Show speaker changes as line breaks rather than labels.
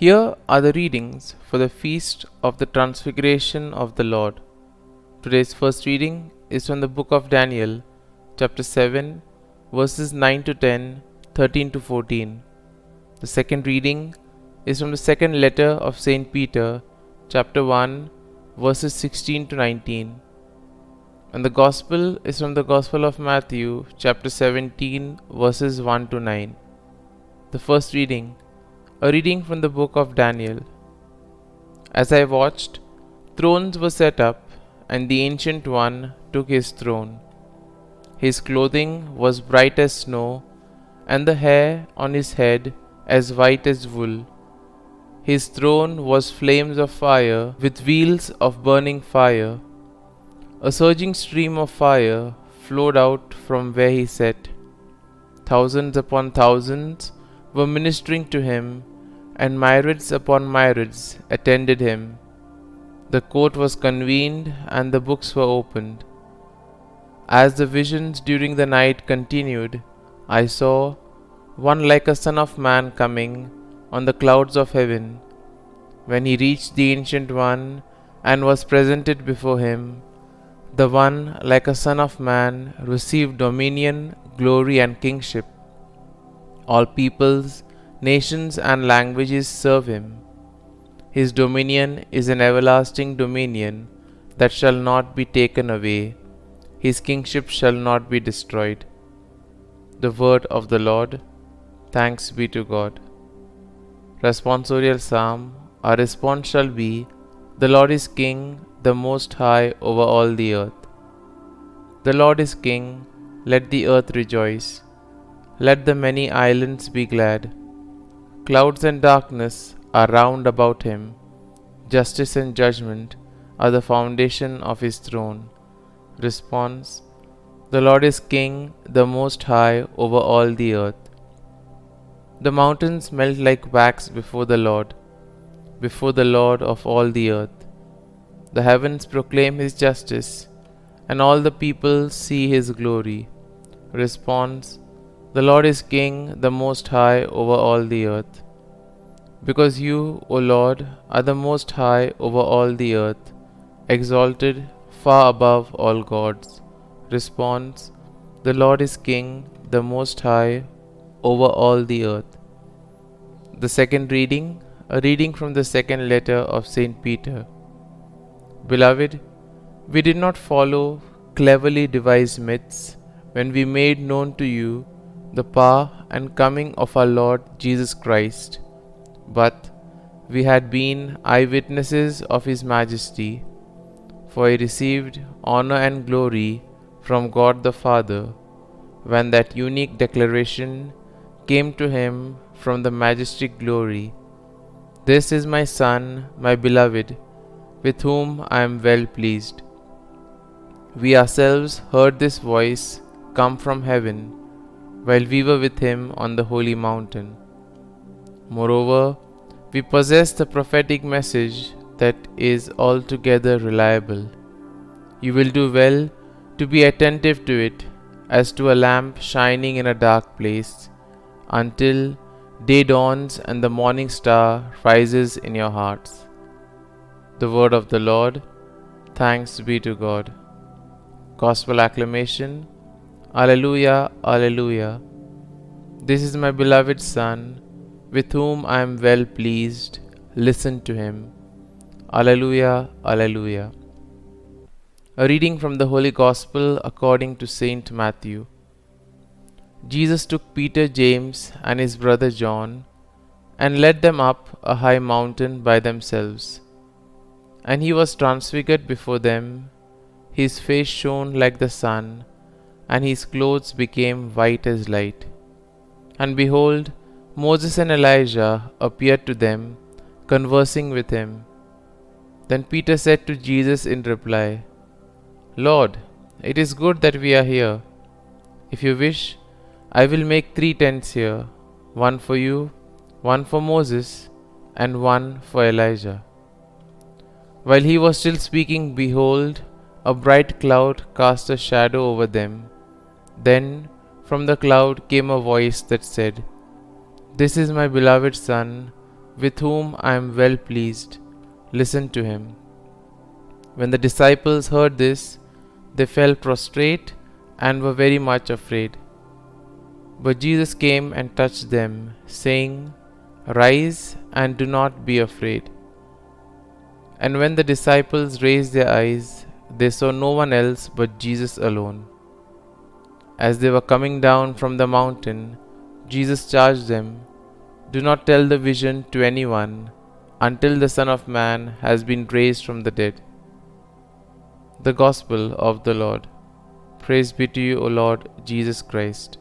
Here are the readings for the feast of the Transfiguration of the Lord. Today's first reading is from the book of Daniel, chapter 7, verses 9 to 10, 13 to 14. The second reading is from the second letter of Saint Peter, chapter 1, verses 16 to 19. And the Gospel is from the Gospel of Matthew, chapter 17, verses 1 to 9. The first reading, a reading from the book of Daniel. As I watched, thrones were set up, and the Ancient One took his throne. His clothing was bright as snow, and the hair on his head as white as wool. His throne was flames of fire, with wheels of burning fire. A surging stream of fire flowed out from where he sat. Thousands upon thousands were ministering to him, and myriads upon myriads attended him. The court was convened, and the books were opened. As the visions during the night continued, I saw one like a son of man coming on the clouds of heaven. When he reached the Ancient One and was presented before him, the one like a son of man received dominion, glory, and kingship. All peoples, nations, and languages serve him. His dominion is an everlasting dominion that shall not be taken away. His kingship shall not be destroyed. The word of the Lord. Thanks be to God. Responsorial Psalm. Our response shall be, the Lord is King, the Most High over all the earth. The Lord is King, let the earth rejoice. Let the many islands be glad. Clouds and darkness are round about him. Justice and judgment are the foundation of his throne. Response: the Lord is King, the Most High over all the earth. The mountains melt like wax before the Lord of all the earth. The heavens proclaim his justice, and all the people see his glory. Response: the Lord is King, the Most High over all the earth. Because you, O Lord, are the Most High over all the earth, exalted far above all gods. Response: the Lord is King, the Most High over all the earth. The second reading, a reading from the second letter of Saint Peter. Beloved, we did not follow cleverly devised myths when we made known to you the power and coming of our Lord Jesus Christ, but we had been eyewitnesses of his majesty, for he received honor and glory from God the Father when that unique declaration came to him from the majestic glory. This is my Son, my beloved, with whom I am well pleased. We ourselves heard this voice come from heaven while we were with him on the holy mountain. Moreover, we possess the prophetic message that is altogether reliable. You will do well to be attentive to it as to a lamp shining in a dark place, until day dawns and the morning star rises in your hearts. The word of the Lord. Thanks be to God. Gospel acclamation. Alleluia, Alleluia. This is my beloved Son, with whom I am well pleased. Listen to him. Alleluia, Alleluia. A reading from the Holy Gospel according to Saint Matthew. Jesus took Peter, James, and his brother John, and led them up a high mountain by themselves. And he was transfigured before them. His face shone like the sun, and his clothes became white as light. And behold, Moses and Elijah appeared to them, conversing with him. Then Peter said to Jesus in reply, Lord, it is good that we are here. If you wish, I will make 3 tents here, one for you, one for Moses, and one for Elijah. While he was still speaking, behold, a bright cloud cast a shadow over them. Then from the cloud came a voice that said, This is my beloved Son, with whom I am well pleased. Listen to him." When the disciples heard this, they fell prostrate and were very much afraid. But Jesus came and touched them, saying, "Rise and do not be afraid." And when the disciples raised their eyes, they saw no one else but Jesus alone. As they were coming down from the mountain, Jesus charged them, "Do not tell the vision to anyone until the Son of Man has been raised from the dead." The Gospel of the Lord. Praise be to you, O Lord Jesus Christ.